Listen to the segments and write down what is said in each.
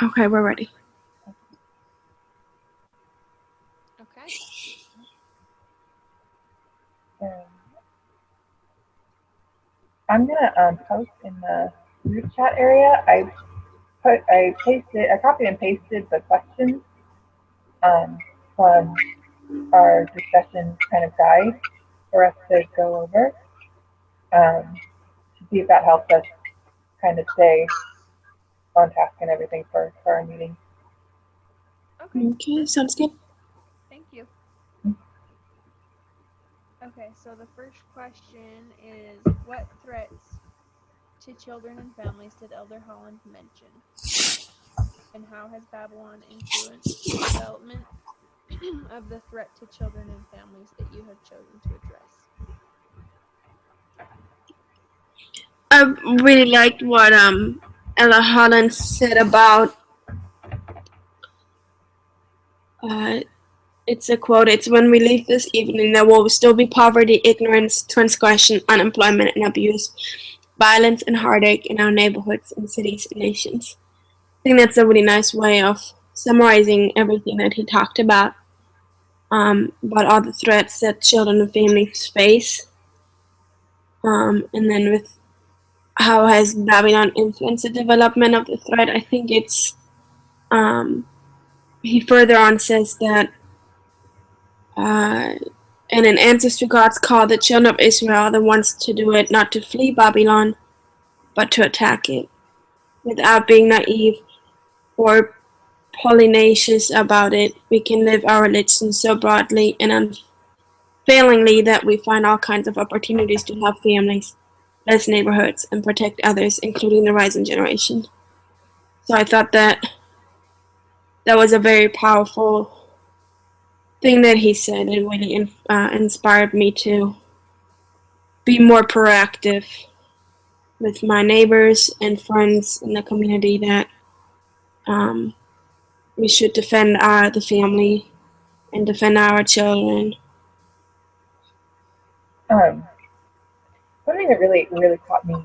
Okay, we're ready. Okay. I'm gonna post in the group chat area. I copied and pasted the questions from our discussion kind of guide for us to go over to see if that helps us kind of stay on task and everything for our meeting. Okay. Okay, sounds good. Thank you. Okay, so the first question is, what threats to children and families did Elder Holland mention? And how has Babylon influenced the development of the threat to children and families that you have chosen to address? I really liked what Ella Holland said about it's a quote, it's when we leave this evening there will still be poverty, ignorance, transgression, unemployment and abuse, violence and heartache in our neighborhoods and cities and nations. I think that's a really nice way of summarizing everything that he talked about all the threats that children and families face. And then with how has Babylon influenced the development of the threat, I think it's he further on says that and in answers to God's call, the children of Israel are the ones to do it, not to flee Babylon, but to attack it, without being naive or polynaceous about it. We can live our religion so broadly and unfailingly that we find all kinds of opportunities to help families, bless neighborhoods, and protect others, including the rising generation. So I thought that was a very powerful thing that he said. It really inspired me to be more proactive with my neighbors and friends in the community that um, we should defend the family and defend our children. Something that really caught me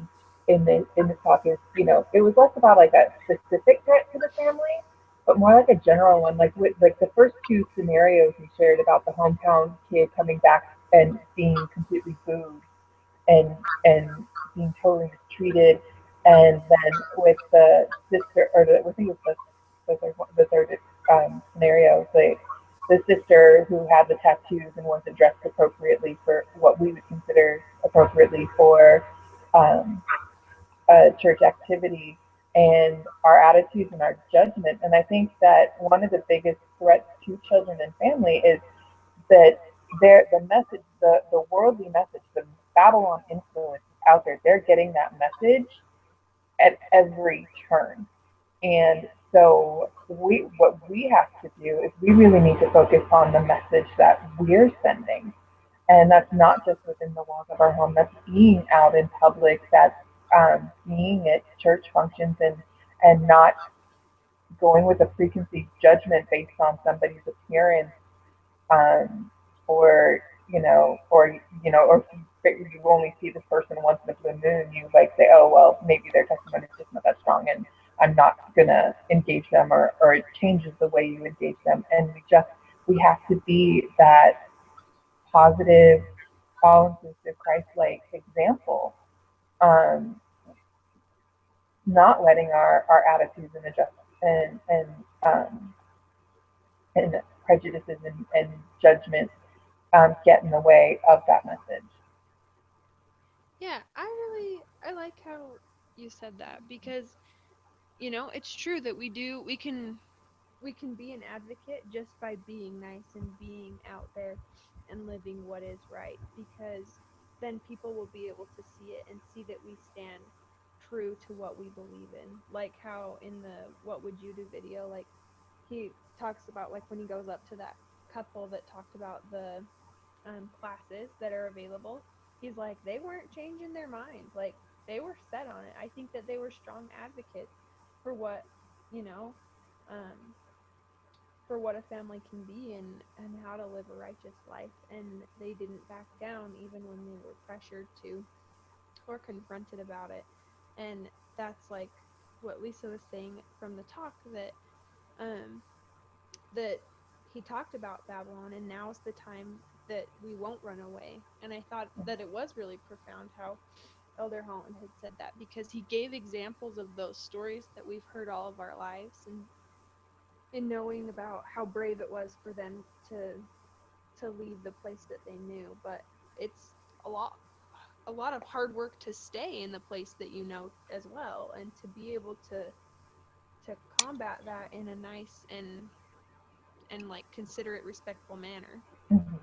in this talk is, it was less about like a specific threat to the family, but more like a general one. Like with like the first two scenarios we shared about the hometown kid coming back and being completely booed and being totally mistreated, and then with the sister or I think it was the third scenario, the sister who had the tattoos and wasn't dressed appropriately for what we would consider appropriately for um, a church activity, and our attitudes and our judgment. And I think that one of the biggest threats to children and family is that the message, the worldly message, the Babylon influence out there, they're getting that message at every turn. And so what we have to do is we really need to focus on the message that we're sending. And that's not just within the walls of our home, that's being out in public, that's being at church functions, and not going with a preconceived judgment based on somebody's appearance, um, or or if you only see this person once in a blue moon, you like say, oh well, maybe their testimony is just not that strong, and I'm not gonna engage them, or it changes the way you engage them, and we have to be that positive, all-inclusive, Christ-like example, um, not letting our attitudes and adjust um, and prejudices and judgments get in the way of that message. Yeah, I like how you said that because it's true that we can be an advocate just by being nice and being out there and living what is right, because then people will be able to see it and see that we stand true to what we believe in. Like how in the What Would You Do video, like he talks about, like when he goes up to that couple that talked about the classes that are available, he's like, they weren't changing their minds. Like, they were set on it. I think that they were strong advocates for what, you know, um, for what a family can be, and how to live a righteous life. And they didn't back down even when they were pressured to or confronted about it. And that's like what Lisa was saying from the talk, that um, that he talked about Babylon, and now's the time that we won't run away. And I thought that it was really profound how Elder Holland had said that, because he gave examples of those stories that we've heard all of our lives, and in knowing about how brave it was for them to leave the place that they knew. But it's a lot a lot of hard work to stay in the place that you know as well, and to be able to combat that in a nice and like considerate, respectful manner. Mm-hmm.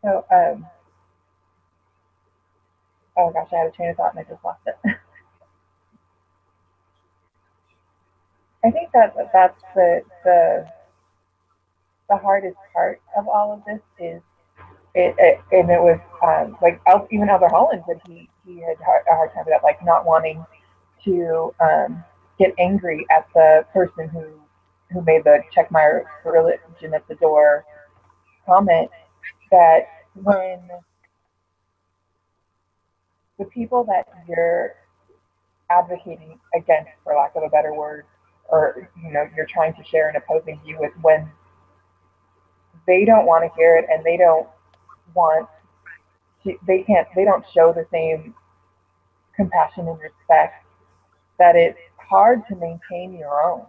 So, oh gosh, I had a train of thought and I just lost it. I think that's the hardest part of all of this is and it was like even Elder Holland said he had a hard time with that, like not wanting to get angry at the person who made the check my religion at the door comment, that when the people that you're advocating against, for lack of a better word, or you're trying to share an opposing view with, when they don't want to hear it and they don't want to, they don't show the same compassion and respect, that it's hard to maintain your own.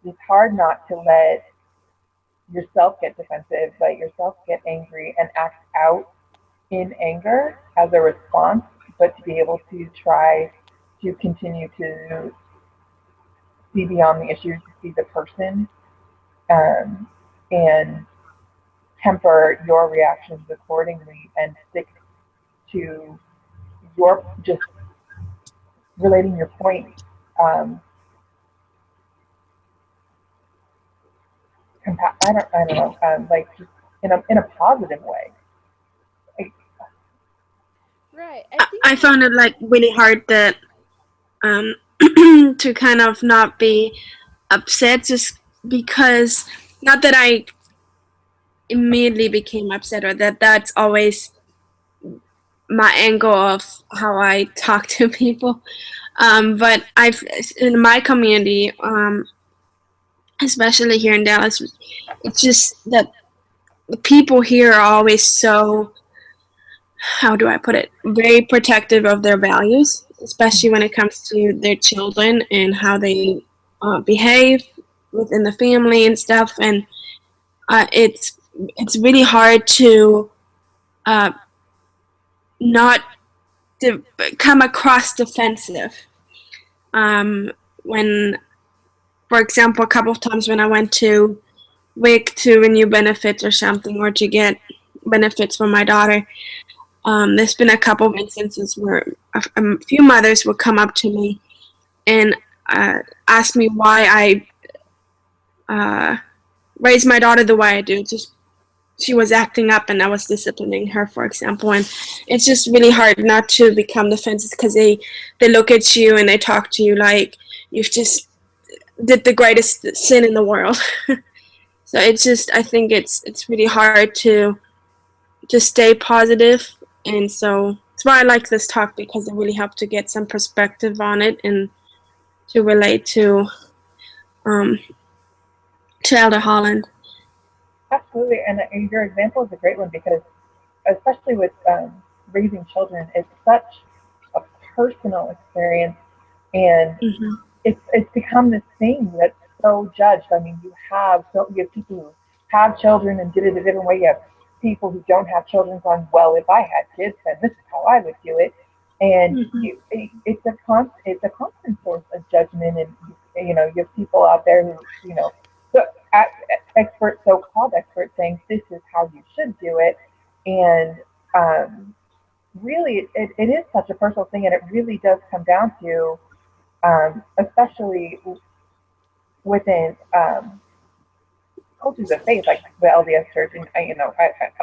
It's hard not to let yourself get defensive, let yourself get angry and act out in anger as a response, but to be able to try to continue to see beyond the issues, see the person, um, and temper your reactions accordingly and stick to your just relating your point, um, I don't know, like just in a positive way. Like, Right. I think I that found it like really hard that um, to kind of not be upset just because, not that I immediately became upset or that that's always my angle of how I talk to people. But I've in my community, especially here in Dallas, it's just that the people here are always so, how do I put it, very protective of their values, especially when it comes to their children and how they behave within the family and stuff. And it's really hard to uh, not to come across defensive. Um, when, for example, a couple of times when I went to WIC to renew benefits or something, or to get benefits for my daughter, there's been a couple of instances where a few mothers would come up to me and ask me why I raise my daughter the way I do. Just she was acting up and I was disciplining her, for example. And it's just really hard not to become defensive because they look at you and they talk to you like you've just did the greatest sin in the world. So it's just, I think it's really hard to stay positive, and so that's why I like this talk, because it really helped to get some perspective on it and to relate um to Elder Holland. absolutely, and your example is a great one because, especially with raising children, it's such a personal experience, and Mm-hmm. it's become this thing that's so judged. I mean, you have people who have children and did it a different way. You have people who don't have children going, well, if I had kids, then this is how I would do it. And Mm-hmm. it's a constant source of judgment, and you have people out there who so experts, so-called experts, saying this is how you should do it, and really, it is such a personal thing, and it really does come down to, especially within cultures of faith, like the LDS Church and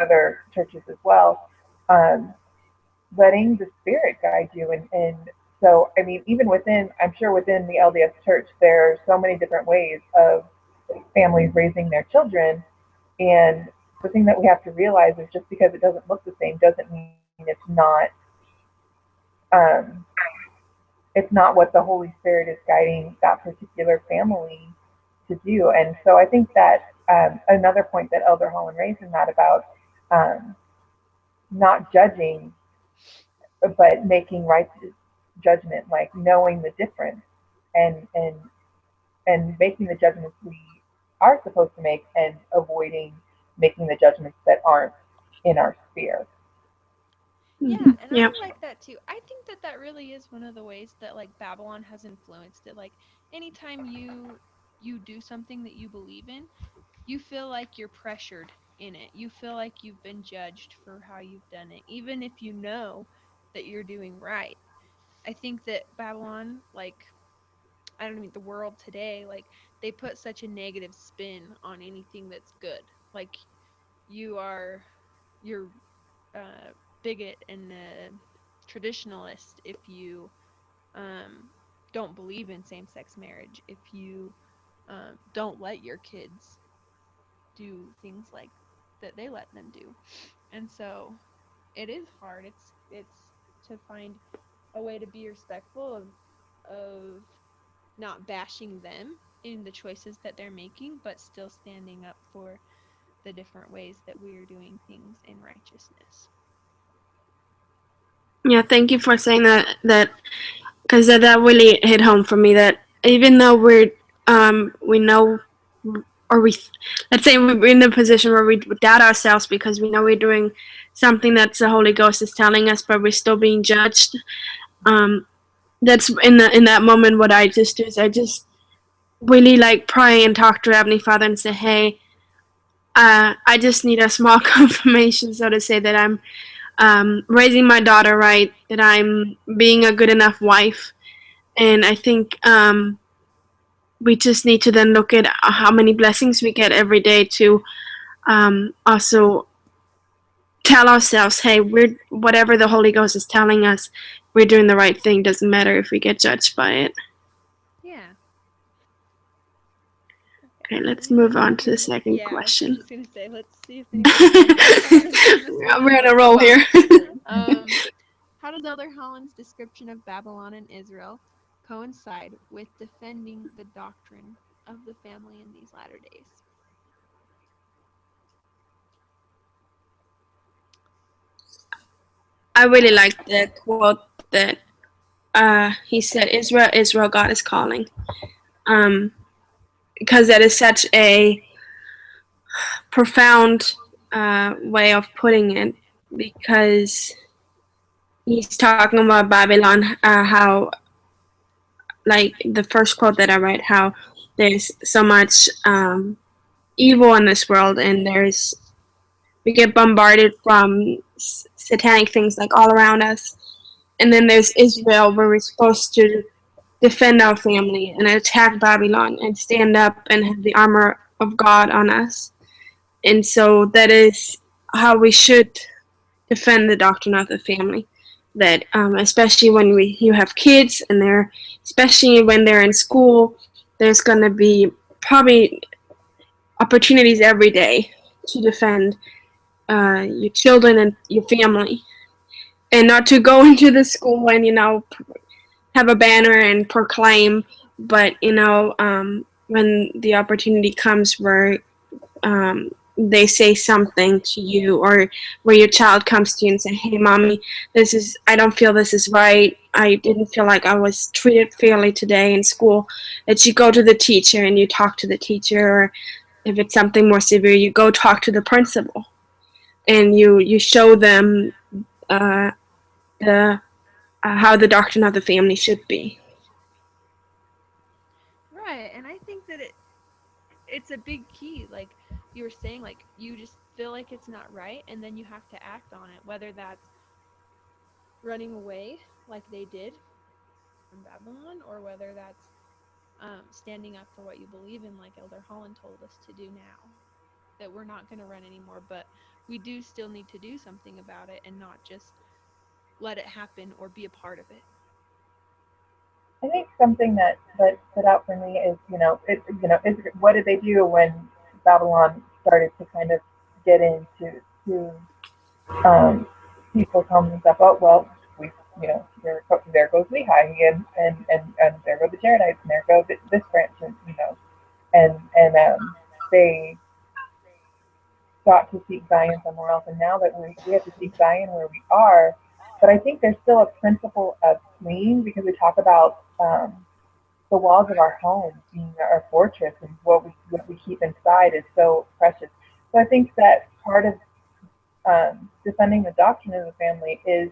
other churches as well, um, letting the Spirit guide you. And so, I mean, even within, I'm sure within the LDS Church, there are so many different ways of families raising their children, and the thing that we have to realize is just because it doesn't look the same doesn't mean um, it's not what the Holy Spirit is guiding that particular family to do. And so I think that another point that Elder Holland raised in that about um, not judging, but making righteous judgment, like knowing the difference and and and making the judgments we are supposed to make and avoiding making the judgments that aren't in our sphere. Yeah, and Yeah. I like that too. I think that that really is one of the ways that like Babylon has influenced it. Like anytime you do something that you believe in, you feel like you're pressured in it. You feel like you've been judged for how you've done it, even if you know that you're doing right. I think that Babylon, like I don't mean the world today, like they put such a negative spin on anything that's good. Like you are you're bigot and traditionalist if you um, don't believe in same-sex marriage, if you don't let your kids do things like that they let them do. And so it is hard. It's to find a way to be respectful of not bashing them in the choices that they're making, but still standing up for the different ways that we are doing things in righteousness. Yeah, thank you for saying that because that really hit home for me. That even though we know, or we, let's say we're in a position where we doubt ourselves because we know we're doing something that the Holy Ghost is telling us, but we're still being judged. Um, that's in that moment. What I just do is I just really like pray and talk to Heavenly Father and say, hey, I just need a small confirmation, so to say, that I'm raising my daughter right, that I'm being a good enough wife. And I think we just need to then look at how many blessings we get every day to also tell ourselves, hey, we're whatever the Holy Ghost is telling us, we're doing the right thing. Doesn't matter if we get judged by it. Yeah. Okay. Okay, let's move Anyone on have to the any? second Yeah, I was question. just gonna say, let's see if anyone has any more comments on this one, and We're on then a we'll roll move here. on. Um, how does Elder Holland's description of Babylon and Israel coincide with defending the doctrine of the family in these latter days? I really like the quote that he said, Israel, Israel, God is calling. Um, because that is such a profound way of putting it. Because he's talking about Babylon, how, like the first quote that I read, how there's so much evil in this world, and we get bombarded from satanic things like all around us. And then there's Israel, where we're supposed to defend our family and attack Babylon and stand up and have the armor of God on us. And so that is how we should defend the doctrine of the family. That especially when you have kids and especially when they're in school, there's going to be probably opportunities every day to defend your children and your family, and not to go into the school and have a banner and proclaim, but when the opportunity comes where they say something to you, or where your child comes to you and say, hey mommy, I don't feel this is right, I didn't feel like I was treated fairly today in school, that you go to the teacher and you talk to the teacher, or if it's something more severe, you go talk to the principal and you show them uh, the how the doctrine of the family should be. Right, and I think that it's a big key. Like you were saying, like you just feel like it's not right, and then you have to act on it, whether that's running away like they did from Babylon, or whether that's standing up for what you believe in, like Elder Holland told us to do now. That we're not going to run anymore, but we do still need to do something about it and not just let it happen or be a part of it. I think something that stood out for me is, what did they do when Babylon started to kind of get into people telling themselves, oh well, we there goes Lehi, and there go the Jaredites, and there go this branch, and they sought to seek Zion somewhere else, and now that we have to seek Zion where we are. But I think there's still a principle of fleeing, because we talk about the walls of our home being our fortress, and what we keep inside is so precious. So I think that part of defending the doctrine of the family is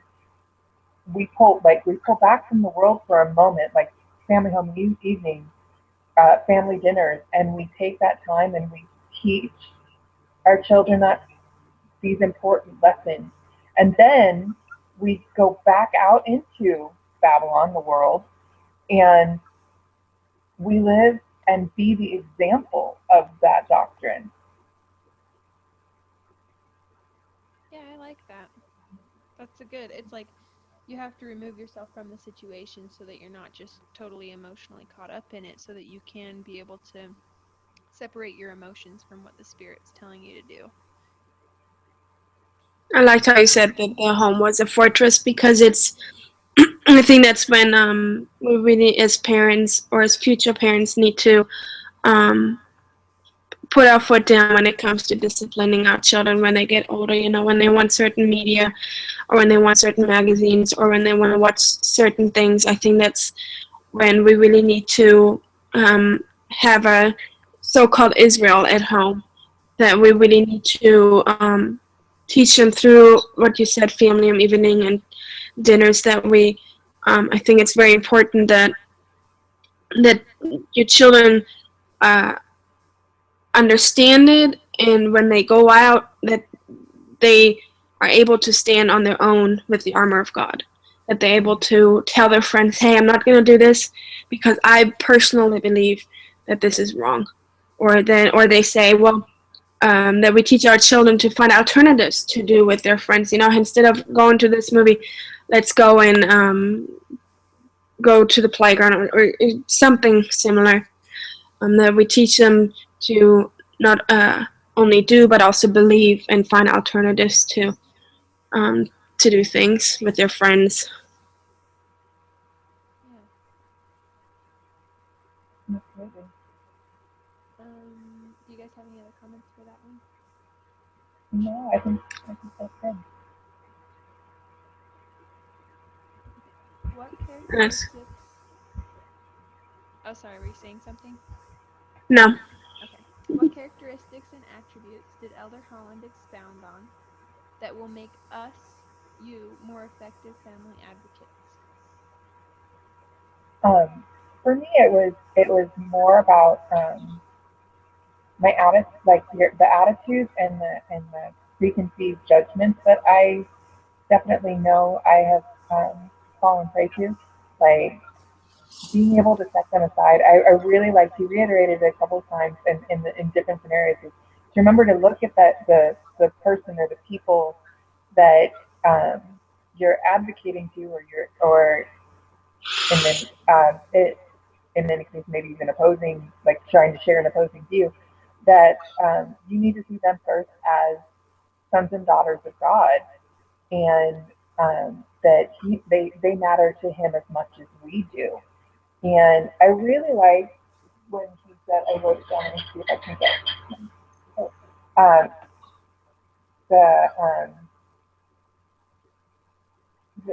we pull back from the world for a moment, like family home evenings, family dinners, and we take that time and we teach our children these important lessons, and then we go back out into Babylon, the world, and we live and be the example of that doctrine. Yeah, I like that. That's a good. It's like you have to remove yourself from the situation so that you're not just totally emotionally caught up in it, so that you can be able to separate your emotions from what the Spirit's telling you to do. I liked how you said that the home was a fortress, because it's I think that's when we really, as parents or as future parents, need to um, put our foot down when it comes to disciplining our children when they get older. When they want certain media, or when they want certain magazines, or when they want to watch certain things. I think that's when we really need to have a so-called Israel at home. That we really need to teach them through what you said, family and evening and dinners. That I think it's very important that your children uh, understand it, and when they go out, that they are able to stand on their own with the armor of God. That they're able to tell their friends, hey, I'm not going to do this because I personally believe that this is wrong. Or they say, well, that we teach our children to find alternatives to do with their friends. Instead of going to this movie, let's go and go to the playground, or something similar. That we teach them to not only do but also believe and find alternatives um, to do things with their friends. Yeah. Absolutely. Do you guys have any other comments for that one? No, I think that's good. What Yes. characteristics? Oh, sorry. Were you saying something? No. Okay. What characteristics and attributes did Elder Holland expound on that will make you, more effective family advocates? For me, it was more about my the attitudes and the preconceived judgments that I definitely know I have fallen prey to, like being able to set them aside. I really like to reiterate it a couple of times in different scenarios, is to remember to look at the person or the people that you're advocating to, or and then in many cases maybe even opposing, like trying to share an opposing view, that you need to see them first as sons and daughters of God, and that they matter to Him as much as we do. And I really like when he said, I wrote it down, let me see if I can get um,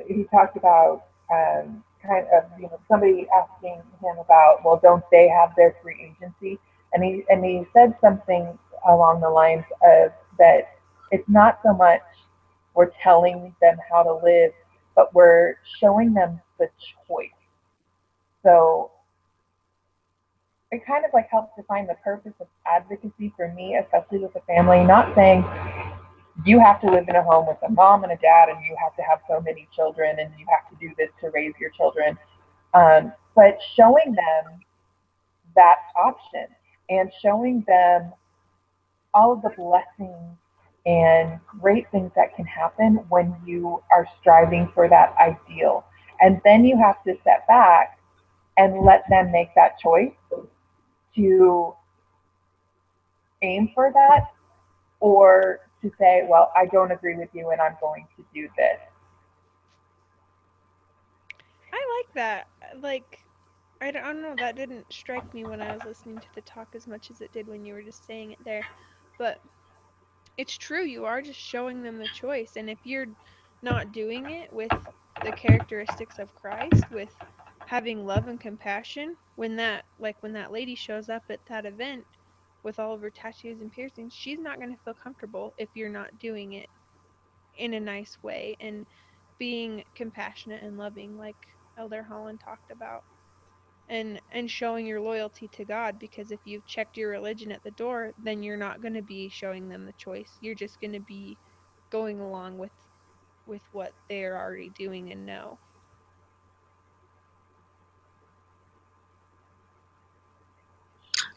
he talked about kind of, somebody asking him about, well, don't they have their free agency? And he said something along the lines of that it's not so much we're telling them how to live, but we're showing them the choice. So it kind of like helps define the purpose of advocacy for me, especially with a family. Not saying you have to live in a home with a mom and a dad, and you have to have so many children, and you have to do this to raise your children, but showing them that option, and showing them all of the blessings and great things that can happen when you are striving for that ideal. And then you have to step back and let them make that choice to aim for that, or to say, well, I don't agree with you and I'm going to do this. I like that. Like, I don't know, that didn't strike me when I was listening to the talk as much as it did when you were just saying it there. But it's true, you are just showing them the choice. And if you're not doing it with the characteristics of Christ, with having love and compassion, when that lady shows up at that event with all of her tattoos and piercings, she's not going to feel comfortable if you're not doing it in a nice way and being compassionate and loving like Elder Holland talked about, and showing your loyalty to God, because if you've checked your religion at the door, then you're not going to be showing them the choice. You're just going to be going along with what they're already doing and know.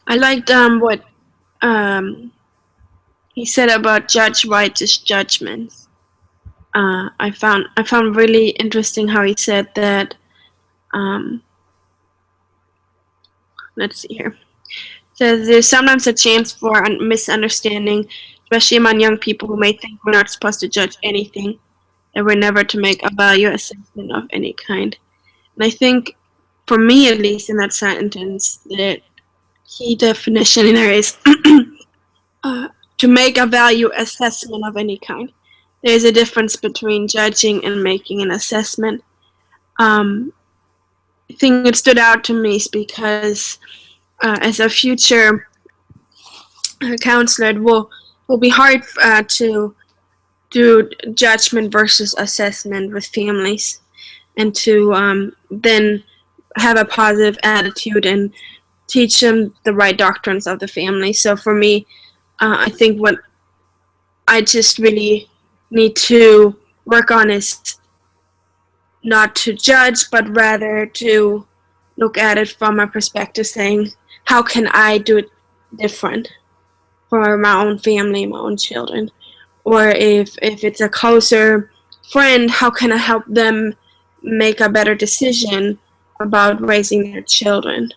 I liked what um, he said about judge righteous judgments. I found really interesting how he said that. Um, let's see here. Says there's sometimes a chance for a misunderstanding, especially among young people who may think we're not supposed to judge anything, that we're never to make a value assessment of any kind. And I think, for me at least, in that sentence, the key definition in there is uh, to make a value assessment of any kind. There's a difference between judging and making an assessment. Um, I think it stood out to me is because as a future counselor, it will be hard to do judgment versus assessment with families, and to then have a positive attitude and teach them the right doctrines of the family. So for me, I think what I just really need to work on is not to judge, but rather to look at it from a perspective saying, how can I do it different for my own family, my own children? Or if it's a closer friend, how can I help them make a better decision about raising their children?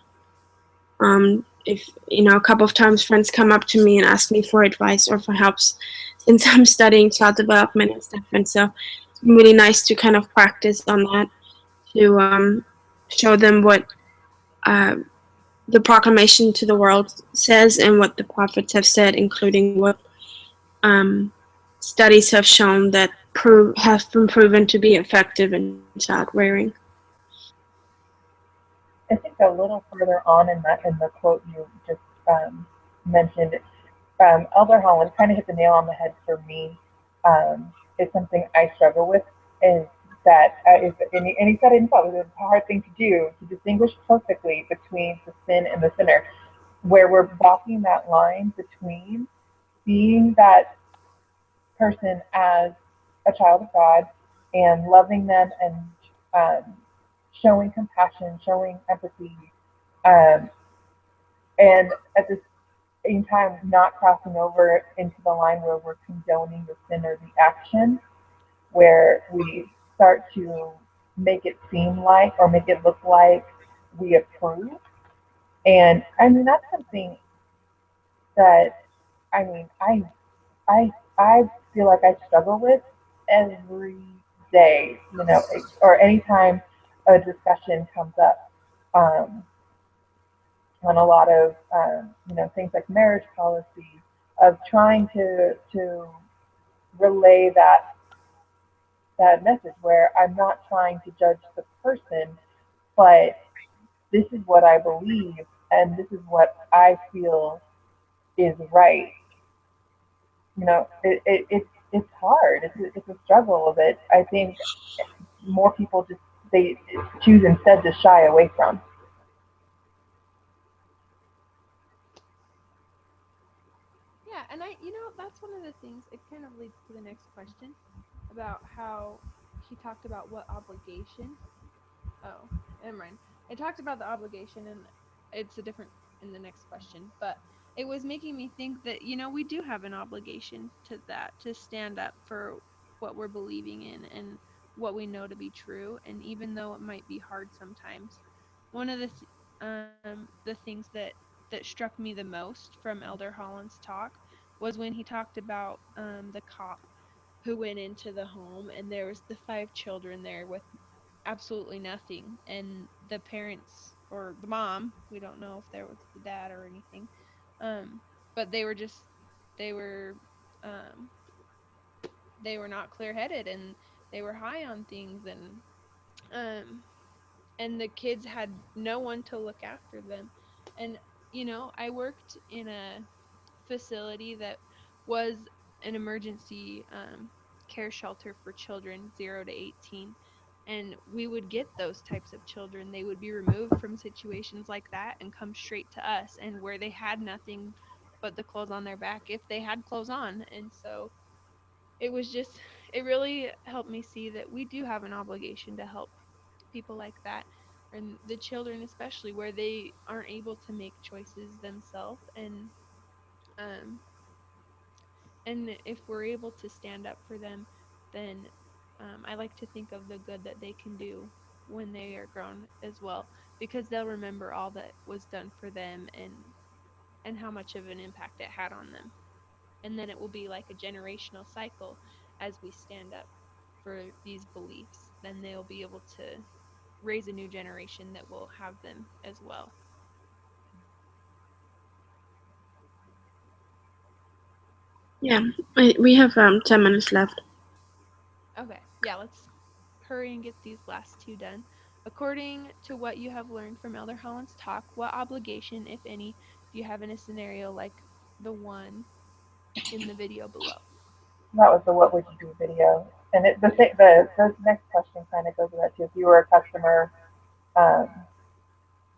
If a couple of times friends come up to me and ask me for advice or for helps, since I'm studying child development and stuff, and so it's really nice to kind of practice on that, to show them what uh, the proclamation to the world says and what the prophets have said, including what um, studies have shown that have been proven to be effective in child rearing. I think a little further on in the quote you just mentioned, Elder Holland kind of hit the nail on the head for me. It's something I struggle with is that and he said it himself, it's a hard thing to do to distinguish perfectly between the sin and the sinner, where we're walking that line between being that person as a child of God and loving them and um, showing compassion, showing empathy, um, and at the same time not crossing over into the line where we're condoning the sin or the action, where we start to make it seem like or make it look like we approve. And I mean that's something that I mean I feel like I struggle with every day, or anytime a discussion comes up on a lot of things like marriage policy, of trying to relay that message where I'm not trying to judge the person, but this is what I believe and this is what I feel is right. It's hard. It's a struggle that I think more people just they choose instead to shy away from. Yeah, and that's one of the things. It kind of leads to the next question about how he talked about what obligation. Oh, never mind. It talked about the obligation, and it's a different in the next question. But it was making me think that, we do have an obligation to that, to stand up for what we're believing in and what we know to be true. And even though it might be hard sometimes, one of the things that struck me the most from Elder Holland's talk was when he talked about the cop who went into the home, and there was the 5 children there with absolutely nothing, and the parents or the mom, we don't know if there was the dad or anything, um but they were um they were not clear-headed, and they were high on things, um and the kids had no one to look after them. And I worked in a facility that was an emergency care shelter for children 0 to 18. And we would get those types of children. They would be removed from situations like that and come straight to us, and where they had nothing but the clothes on their back, if they had clothes on. And so it was just, it really helped me see that we do have an obligation to help people like that, and the children especially, where they aren't able to make choices themselves. Um and if we're able to stand up for them, then I like to think of the good that they can do when they are grown as well, because they'll remember all that was done for them, and how much of an impact it had on them. And then it will be like a generational cycle. As we stand up for these beliefs, then they'll be able to raise a new generation that will have them as well. Yeah, we have 10 minutes left. Okay, yeah, let's hurry and get these last two done. According to what you have learned from Elder Holland's talk, what obligation, if any, do you have in a scenario like the one in the video below? That was the what would you do video. And the next question kind of goes with that too. If you were a customer, um,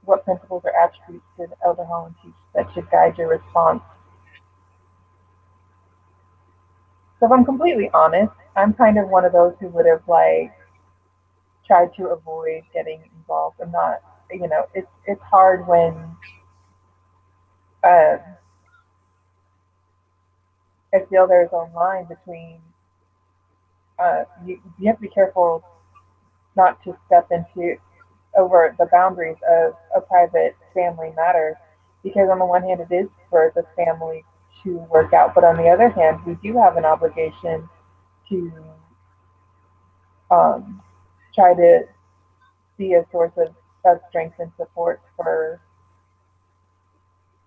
what principles or attributes did Elder Holland teach that should guide your response? So if I'm completely honest, I'm kind of one of those who would have like tried to avoid getting involved. I'm not, it's hard when uh, I feel there's a line between you have to be careful not to step into over the boundaries of a private family matter, because on the one hand it is for the family to work out, but on the other hand we do have an obligation to um, try to be a source of strength and support for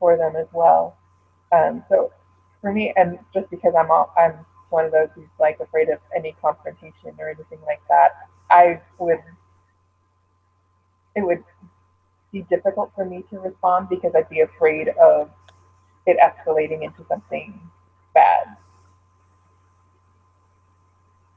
them as well. So for me, and just because I'm one of those who's like afraid of any confrontation or anything like that, I would it would be difficult for me to respond because I'd be afraid of it escalating into something bad.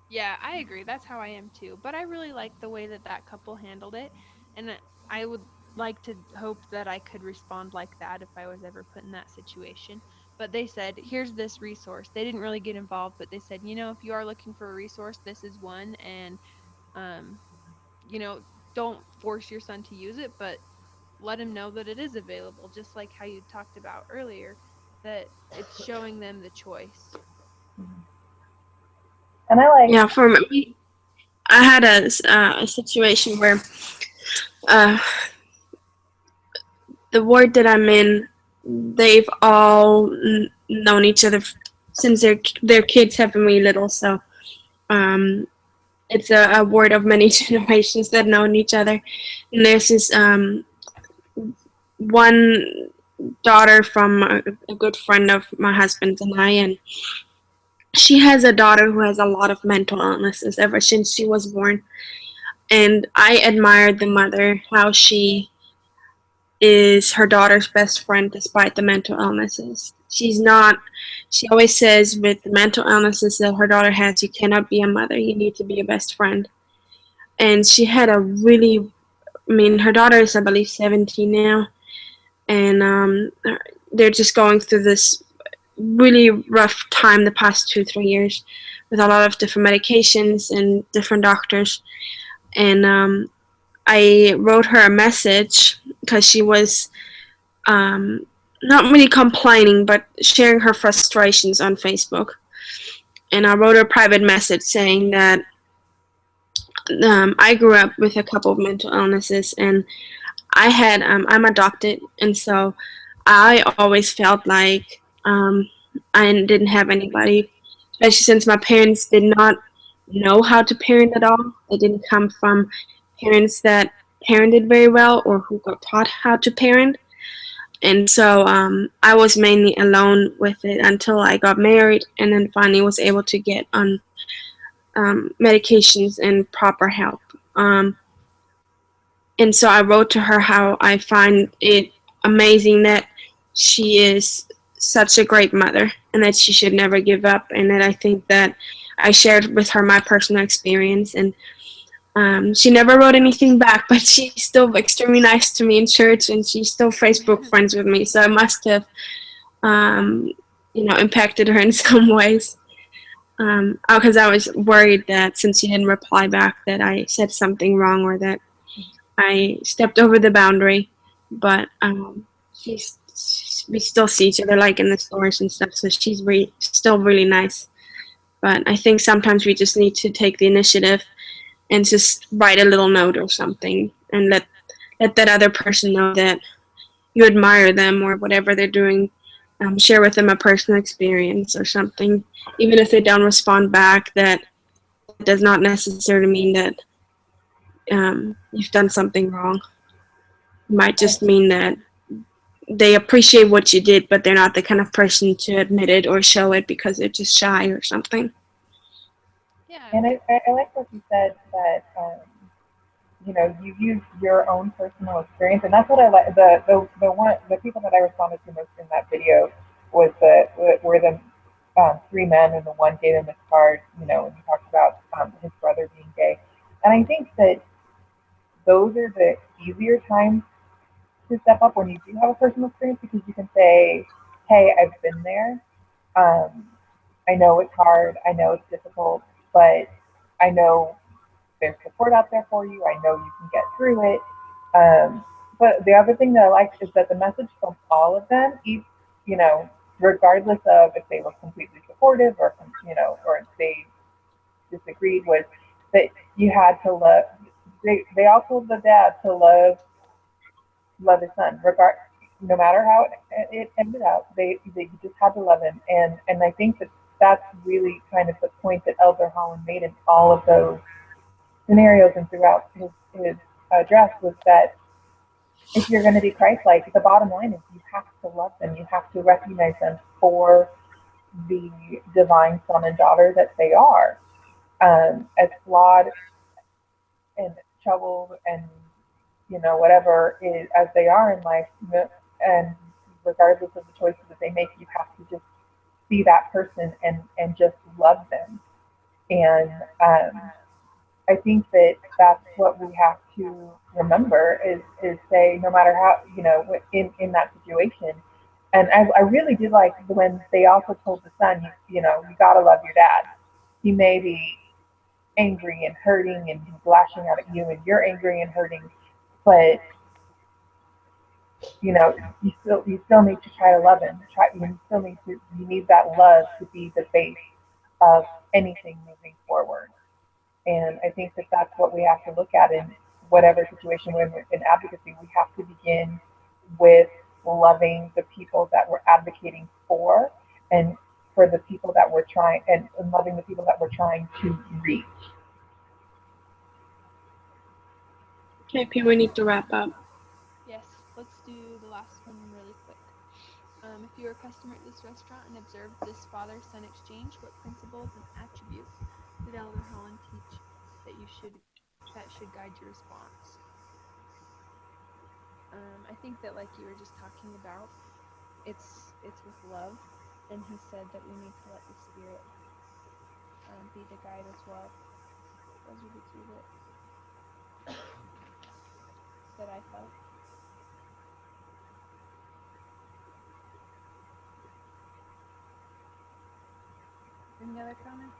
Yeah, I agree. That's how I am too. But I really like the way that that couple handled it. And I would like to hope that I could respond like that if I was ever put in that situation. But they said, here's this resource. They didn't really get involved, but they said, if you are looking for a resource, this is one. And, um, you know, don't force your son to use it, but let him know that it is available, just like how you talked about earlier, that it's showing them the choice. And I like, Yeah, for me, I had a situation where uh, the ward that I'm in, they've all known each other since their kids have been really little. So um, it's a ward of many generations that known each other. And there's this one daughter from a good friend of my husband's and I, and she has a daughter who has a lot of mental illnesses ever since she was born. And I admired the mother, how she is her daughter's best friend despite the mental illnesses. She always says with the mental illnesses that her daughter has, you cannot be a mother, you need to be a best friend. And she had a really, I mean, her daughter is, I believe, 17 now, and they're just going through this really rough time the past 2-3 years with a lot of different medications and different doctors. And I wrote her a message because she was not really complaining, but sharing her frustrations on Facebook. And I wrote her a private message saying that I grew up with a couple of mental illnesses, and I'm adopted, and so I always felt like I didn't have anybody, especially since my parents did not know how to parent at all. They didn't come from parents that parented very well or who got taught how to parent. And so I was mainly alone with it until I got married and then finally was able to get on medications and proper help. And so I wrote to her how I find it amazing that she is such a great mother and that she should never give up, and that I think that I shared with her my personal experience. And she never wrote anything back, but she's still extremely nice to me in church, and she's still Facebook friends with me. So I must have, um, impacted her in some ways. Because I was worried that since she didn't reply back, that I said something wrong or that I stepped over the boundary. But we still see each other like in the stores and stuff. So she's still really nice. But I think sometimes we just need to take the initiative and just write a little note or something and let that other person know that you admire them or whatever they're doing. Share with them a personal experience or something. Even if they don't respond back, that does not necessarily mean that you've done something wrong. It might just mean that they appreciate what you did, but they're not the kind of person to admit it or show it because they're just shy or something. Yeah. And I like what you said that you use your own personal experience, and that's what I like. The people that I responded to most in that video were the three men, and the one gave him his card. And he talked about his brother being gay, and I think that those are the easier times to step up when you do have a personal experience because you can say, "Hey, I've been there. Um, I know it's hard. I know it's difficult, but I know there's support out there for you. I know you can get through it." But the other thing that I liked is that the message from all of them, regardless of if they were completely supportive or if they disagreed, was that you had to love. They all told the dad to love his son, no matter how it ended out. They just had to love him, and I think that that's really kind of the point that Elder Holland made in all of those scenarios and throughout his address was that if you're going to be Christ-like, the bottom line is you have to love them. You have to recognize them for the divine son and daughter that they are, as flawed and troubled and whatever is as they are in life, and regardless of the choices that they make, you have to just see that person and just love them. And I think that that's what we have to remember is say no matter how in that situation. And I really did like when they also told the son, you gotta love your dad. He may be angry and hurting and he's lashing out at you, and you're angry and hurting, but you still need to try to love him. You need that love to be the base of anything moving forward. And I think that that's what we have to look at in whatever situation we're in advocacy. We have to begin with loving the people that we're advocating for, and for the people that we're trying, and loving the people that we're trying to reach. Okay, P, we need to wrap up. Yes. Let's do the last one really quick. If you were a customer at this restaurant and observed this father-son exchange, what principles and attributes did Elder Holland teach that should guide your response? I think that, like you were just talking about, it's with love, and he said that we need to let the Spirit be the guide as well. Those are the two that I felt. Any other comments?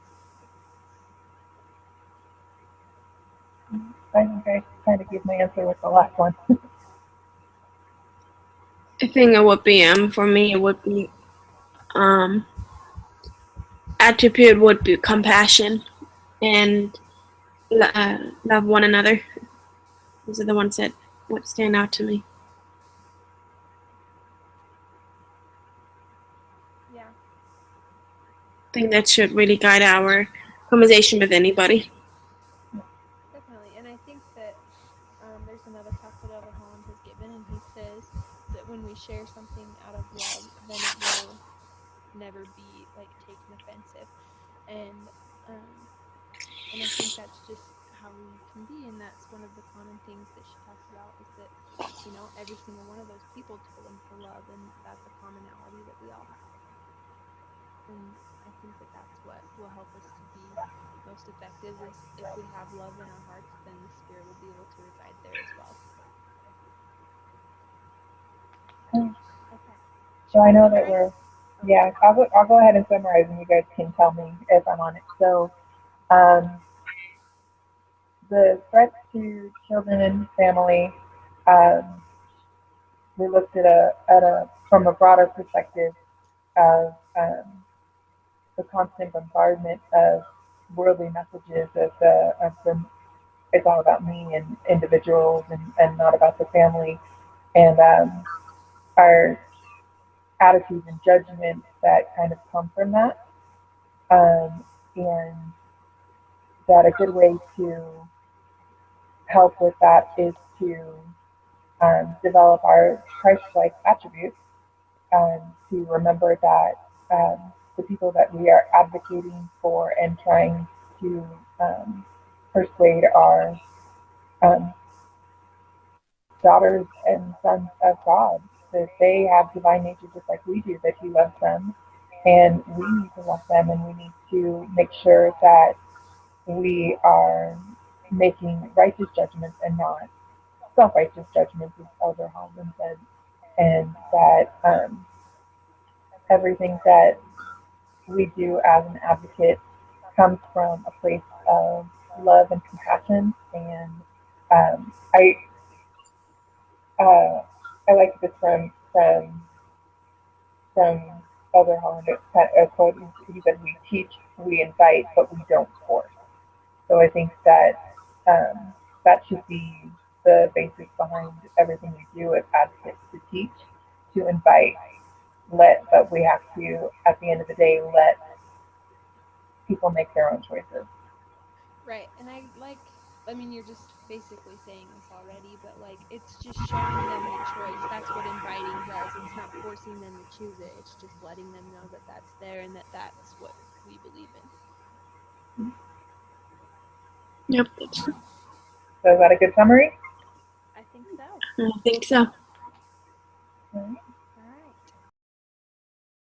I think I kind of gave my answer with the last one. I think it would be for me. It would be attribute would be compassion and love one another. Those are the ones that would stand out to me. Yeah. thing that should really guide our conversation with anybody. Definitely. And I think that there's another talk that Elder Holland has given, and he says that when we share something out of love, then it will never be like taken offensive. And um, and I think that's just how we can be, and that's one of the common things that she talks about is that every single one of those people told him to love, and that's a commonality that we all have. And I think that that's what will help us to be most effective is if we have love in our hearts, then the Spirit will be able to reside there as well. Okay. So I know that yeah, I'll go ahead and summarize and you guys can tell me if I'm on it. So the threats to children and family, um, we looked at from a broader perspective of the constant bombardment of worldly messages of it's all about me and individuals and not about the family and our attitudes and judgments that kind of come from that. Um, and that a good way to help with that is to develop our Christ-like attributes, to remember that the people that we are advocating for and trying to persuade are um, daughters and sons of God, that they have divine nature just like we do, that He loves them, and we need to love them, and we need to make sure that we are making righteous judgments and not self-righteous judgments, as Elder Holland said, and that everything that we do as an advocate comes from a place of love and compassion. And um, I uh, I like this from Elder Holland. It's kind of a quote. He said, "We teach, we invite, but we don't force." So I think that that should be the basis behind everything we do as advocates, to teach, to invite, but we have to, at the end of the day, let people make their own choices. Right. And you're just basically saying this already, but it's just showing them the choice. That's what inviting does. It's not forcing them to choose it. It's just letting them know that that's there and that that's what we believe in. Yep, that's true. So is that a good summary? I think so. I think so. All right.